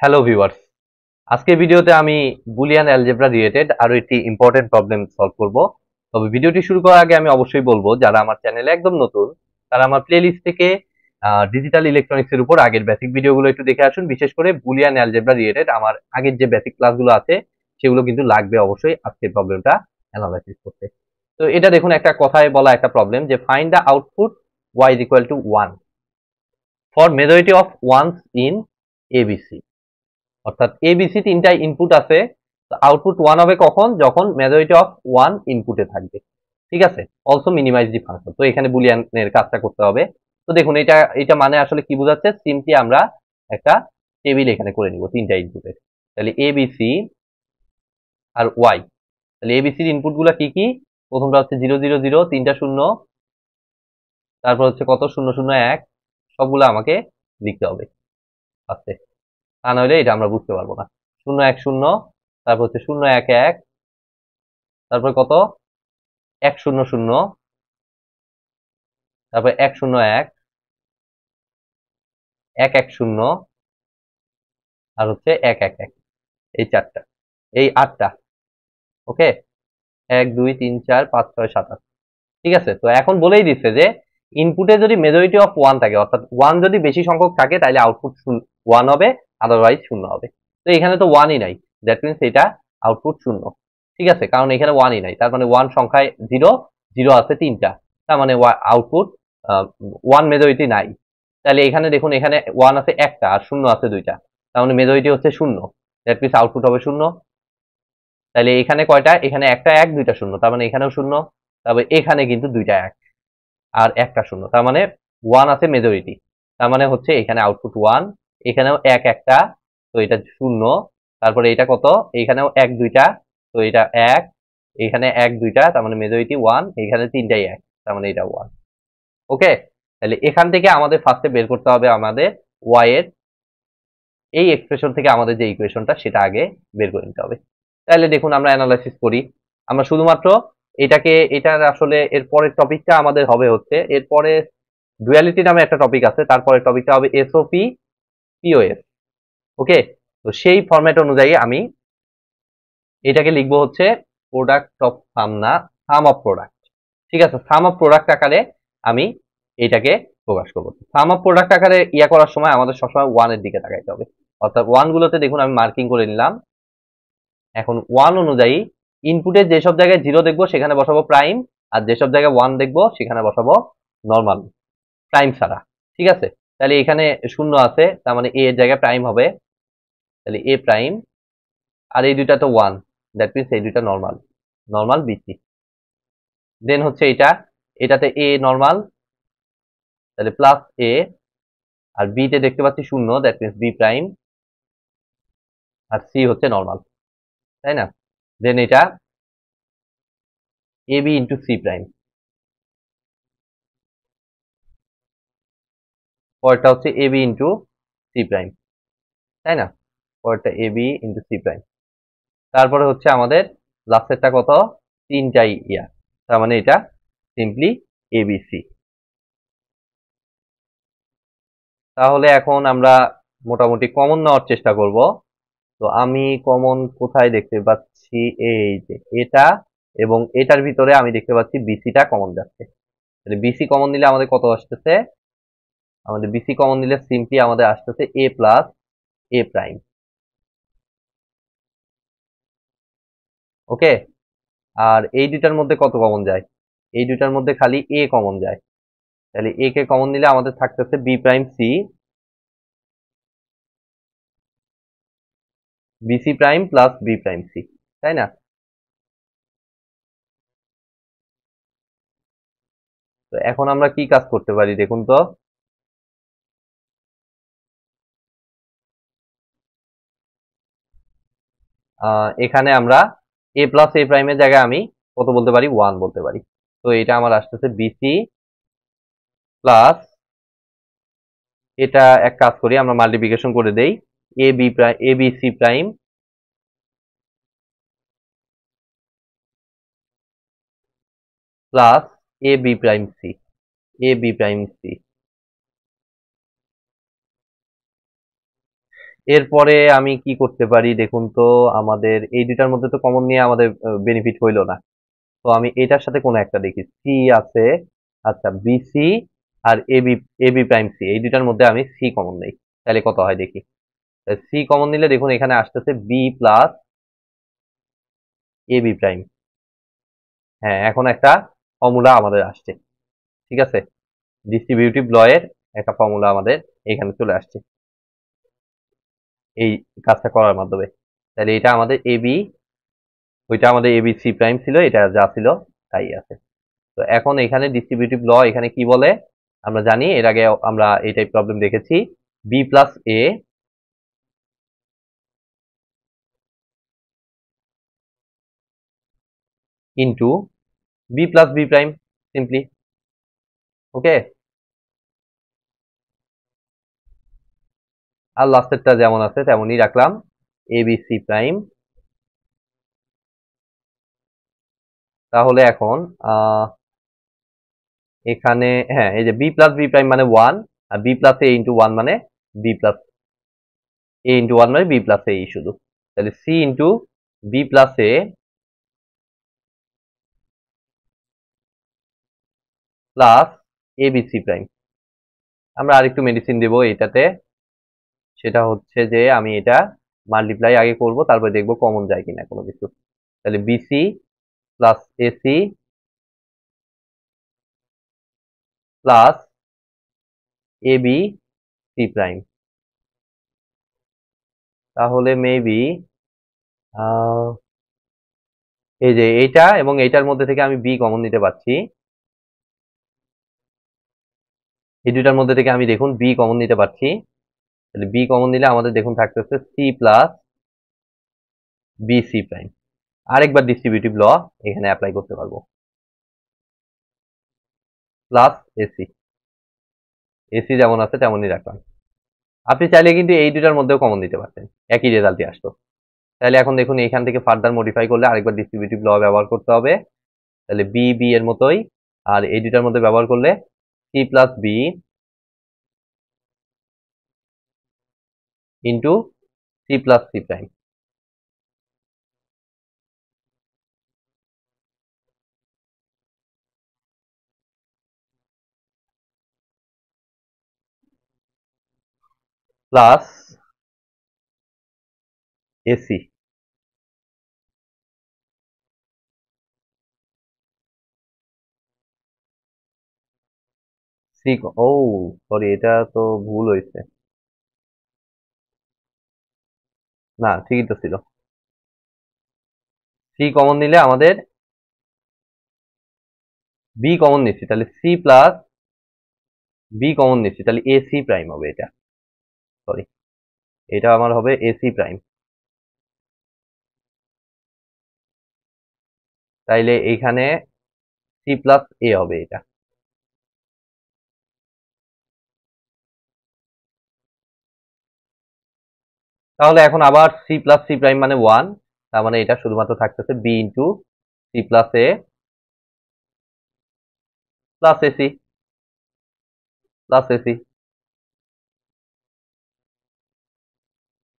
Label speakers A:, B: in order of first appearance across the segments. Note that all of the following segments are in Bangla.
A: হ্যালো ভিউয়ার্স, আজকের ভিডিওতে আমি বুলিয়ান অ্যালজেব্রা রিলেটেড আরো একটি ইম্পর্টেন্ট প্রবলেম সলভ করব। তবে ভিডিওটি শুরু করার আগে আমি অবশ্যই বলবো, যারা আমার চ্যানেলে একদম নতুন তারা আমার প্লেলিস্ট থেকে ডিজিটাল ইলেকট্রনিক্স এর উপর আগের বেসিক ভিডিওগুলো একটু দেখে আসুন। বিশেষ করে বুলিয়ান অ্যালজেব্রা রিলেটেড আমার আগের যে বেসিক ক্লাসগুলো আছে সেগুলো কিন্তু লাগবে অবশ্যই আজকের প্রবলেমটা অ্যানালাইসিস করতে। তো এটা দেখুন, একটা কথায় বলা একটা প্রবলেম যে find the output y is equal to 1 for majority of wands in ABC. অর্থাৎ এবিসি তিনটা ইনপুট আছে, আউটপুট ওয়ান হবে কখন? যখন মেজরিটি অফ ওয়ান ইনপুটে থাকবে। ঠিক আছে, অলসো মিনিমাইজ দি ফাংশন। তো এখানে বুলিয়ানের কাজটা করতে হবে। তো দেখুন, এটা এটা মানে আসলে কি বোঝাচ্ছে? সিম্পলি আমরা একটা টেবিল এখানে করে নিব তিনটা ইনপুটের। তাহলে এবিসি আর ওয়াই। তাহলে এবিসির ইনপুট গুলা কি কি? প্রথমটা হচ্ছে 0 0 0, তিনটা শূন্য, তারপর হচ্ছে কত? 0 0 1। সবগুলো আমাকে লিখতে হবে আস্তে, তা নইলে এটা আমরা বুঝতে পারবো না। 0 1 0, তারপর হচ্ছে 0 1 1, তারপর কত? 1 0 0, তারপর 1 0 1, 1 1 0, আর হচ্ছে 1 1 1। এই চারটা, এই আটটা। ওকে, 1 2 3 4 5 6 7 8। ঠিক আছে, তো এখন বলেই দিচ্ছে যে ইনপুটে যদি মেজরিটি অফ ওয়ান থাকে, অর্থাৎ ওয়ান যদি বেশি সংখ্যক থাকে, তাহলে আউটপুট ওয়ান হবে, আদারওয়াইজ শূন্য হবে। তো এখানে তো ওয়ানই নাই, দ্যাট মিনস এটা আউটপুট শূন্য। ঠিক আছে, কারণ এখানে ওয়ানই নাই, তার মানে ওয়ান সংখ্যায় জিরো, জিরো আছে তিনটা, তার মানে আউটপুট ওয়ান মেজরিটি নাই। তাহলে এখানে দেখুন, এখানে ওয়ান আছে একটা আর শূন্য আছে দুইটা, তার মানে মেজরিটি হচ্ছে শূন্য, দ্যাট মিনস আউটপুট হবে শূন্য। তাহলে এখানে কয়টা? এখানে একটা এক, দুইটা শূন্য, তার মানে এখানেও শূন্য। তবে এখানে কিন্তু দুইটা এক আর একটা শূন্য, তার মানে ওয়ান আছে মেজরিটি, তার মানে হচ্ছে এখানে আউটপুট ওয়ান। এখানেও এক একটা, তো এটা শূন্য। তারপরে এটা কত? এখানেও এক দুইটা, তো এটা এক। এখানে এক দুইটা, তার মানে মেজরিটি ওয়ান। এখানে তিনটাই এক, তার মানে এটা ওয়ান। ওকে, তাহলে এখান থেকে আমাদের ফার্স্টে বের করতে হবে আমাদের ওয়াই এর, এই এক্সপ্রেশন থেকে আমাদের যে ইকুয়েশনটা সেটা আগে বের করে নিতে হবে। তাহলে দেখুন, আমরা অ্যানালাইসিস করি। আমরা শুধুমাত্র এটাকে, এটার আসলে এর পরের টপিকটা আমাদের হবে হচ্ছে, এরপরে ডুয়ালিটি নামে একটা টপিক আছে, তারপরে টপিকটা হবে এসওপি পিওএস। ওকে, তো সেই ফরম্যাট অনুযায়ী আমি এটাকে লিখবো হচ্ছে প্রোডাক্ট অফ সাম, না সাম অফ প্রোডাক্ট। ঠিক আছে, সাম অফ প্রোডাক্ট আকারে আমি এটাকে প্রকাশ করবো। সাম অফ প্রোডাক্ট আকারে ইয়া করার সময় আমাদের সবসময় ওয়ান এর দিকে তাকাইতে হবে। অর্থাৎ ওয়ান গুলোতে দেখুন আমি মার্কিং করে নিলাম। এখন ওয়ান অনুযায়ী ইনপুটের যেসব জায়গায় জিরো দেখবো সেখানে বসাবো প্রাইম, আর যেসব জায়গায় ওয়ান দেখবো সেখানে বসাবো নর্মাল, প্রাইম ছাড়া। ঠিক আছে, তাহলে এখানে শূন্য আছে, তার মানে এ এর জায়গায় প্রাইম হবে, তাহলে এ প্রাইম। আর এই দুইটা তো ওয়ান, দ্যাট মিনস এই দুইটা নর্মাল, নর্মাল বিসি। দেন হচ্ছে এটা, এটাতে এ নর্মাল, তাহলে প্লাস এ। আর বি তে দেখতে পাচ্ছি শূন্য, দ্যাট মিনস বি প্রাইম। আর সি হচ্ছে নর্মাল, তাই না? দেন এটা A B into C prime. পরেরটা হচ্ছে A B into C prime, তাই না? পরেরটা A B into C prime. তারপরে হচ্ছে আমাদের লাস্টেরটা কত? তিনটাই ইয়া, তার মানে এটা সিম্পলি এবিসি। তাহলে এখন আমরা মোটামুটি কমন নেওয়ার চেষ্টা করব। তো আমি কমন কোথায় দেখতে পাচ্ছি? এই যে এটা এবং এটার ভিতরে আমি দেখতে পাচ্ছি বিসিটা কমন যাচ্ছে। তাহলে বিসি কমন নিলে আমাদের কত আসতেছে? আমাদের বিসি কমন নিলে সিম্পলি আমাদের আসতেছে এ প্লাস এ প্রাইম। ওকে, আর এই দুইটার মধ্যে কত কমন যায়? এই দুইটার মধ্যে খালি এ কমন যায়। তাহলে এ কে কমন নিলে আমাদের থাকতেছে B prime C, BC prime plus B prime C, তাই না? তো এখন আমরা কি কাজ করতে পারি দেখুন তো। এখানে আমরা এ প্লাস এ প্রাইমের জায়গায় আমি কত বলতে পারি? ওয়ান বলতে পারি। তো এটা আমার আসতেছে বিসি প্লাস, এটা এক কাজ করি, আমরা মাল্টিপ্লিকেশন করে দেই, A B prime, A B C prime plus A B prime C, A B prime C. এরপরে আমি কি করতে পারি দেখুন তো, আমাদের এই দুটার মধ্যে তো কমন নিয়ে আমাদের বেনিফিট হইলো না। তো আমি এটার সাথে কোনো একটা দেখি, সি আছে, আচ্ছা বিসি আর এবি, এবি প্রাইম সি, এই দুটার মধ্যে আমি সি কমন নেই, তাহলে কত হয় দেখি। সি কমন নিলে দেখুন এখানে আসতেছে বি প্লাস এবি প্রাইম। হ্যাঁ, এখন একটা ফর্মুলা আমাদের আসছে, ঠিক আছে, ডিস্ট্রিবিউটিভ ল এর একটা ফর্মুলা আমাদের এখানে চলে আসছে এই কাজটা করার মাধ্যমে। তাহলে এটা আমাদের এবি, ওইটা আমাদের এবি সি প্রাইম ছিল, এটা যা ছিল তাই আছে। তো এখন এখানে ডিস্ট্রিবিউটিভ ল এখানে কি বলে আমরা জানি, এর আগে আমরা এই টাইপ প্রবলেম দেখেছি, B plus A into B plus B prime, simply. Okay, আর লাস্টেরটা যেমন আছে তেমনই রাখলাম, এ বি সি প্রাইম। তাহলে এখন এখানে হ্যাঁ, এই যে বি প্লাস বি প্রাইম মানে one, R B plus A into one মানে B plus A into one মানে বি প্লাস এ শুধু। তাহলে C into B plus A plus A B C prime. আমরা আরেকটু মেডিসিন দেব এটাতে, সেটা হচ্ছে যে আমি এটা মাল্টিপ্লাই আগে করব, তারপর দেখবো কমন যায় কিনা কোনো কিছু। তাহলে BC plus AC plus A B C prime. তাহলে মেবি এই যে এইটা এবং এইটার মধ্যে থেকে আমি বি কমন নিতে পারছি, এই দুটার মধ্যে থেকে আমি দেখুন বি কমন নিতে পারছি। তাহলে বি কমন নিলে আমাদের দেখুন থাকতেছে C plus B C prime. আরেকবার ডিস্ট্রিবিউটিভ ল এখানে অ্যাপ্লাই করতে পারবো, প্লাস এসি, এসি যেমন আছে তেমনই রাখলাম। আপনি চাইলে কিন্তু এই দুটার মধ্যেও কমন দিতে পারতেন, একই রেজাল্টই আসতো। তাহলে এখন দেখুন এখান থেকে ফার্দার মডিফাই করলে আরেকবার ডিস্ট্রিবিউটিভ ল ব্যবহার করতে হবে। তাহলে বি বি এর মতোই, আর এই দুটার মধ্যে ব্যবহার করলে C plus B into C plus C prime. Plus AC, C, oh sorry এটা তো ভুল হয়েছে, না ঠিকই তো ছিল। সি কমন নিলে আমাদের বি কমন নিচ্ছি, তাহলে সি প্লাস বি কমন নিচ্ছি, তাহলে এসি প্রাইম হবে এটা, সরি এটা আমার হবে এসি প্রাইম। তাইলে এইখানে সি প্লাস এ হবে এটা। তাহলে এখন আবার সি প্লাস সি প্রাইম মানে ওয়ান, তার মানে এটা শুধুমাত্র থাকতেছে B into C plus A plus AC plus AC.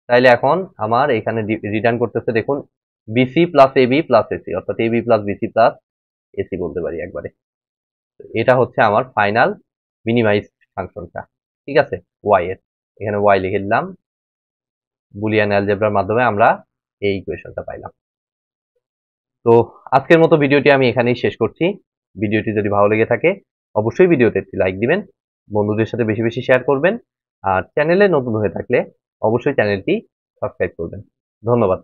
A: তাইলে এখন আমার এখানে রিটার্ন করতেছে দেখুন BC plus AB plus AC, অর্থাৎ AB plus BC plus AC বলতে পারি একবারে। এটা হচ্ছে আমার ফাইনাল মিনিমাইজ ফাংশনটা, ঠিক আছে, ওয়াই এর। এখানে ওয়াই লিখে দিলাম, বুলিয়ান অ্যালজেব্রার মাধ্যমে আমরা এই ইকুয়েশনটা পাইলাম। তো আজকের মতো ভিডিওটি আমি এখানেই শেষ করছি। ভিডিওটি যদি ভালো লেগে থাকে অবশ্যই ভিডিওতে একটি লাইক দিবেন, বন্ধুদের সাথে বেশি বেশি শেয়ার করবেন, আর চ্যানেলে নতুন হয়ে থাকলে অবশ্যই চ্যানেলটি সাবস্ক্রাইব করবেন। ধন্যবাদ।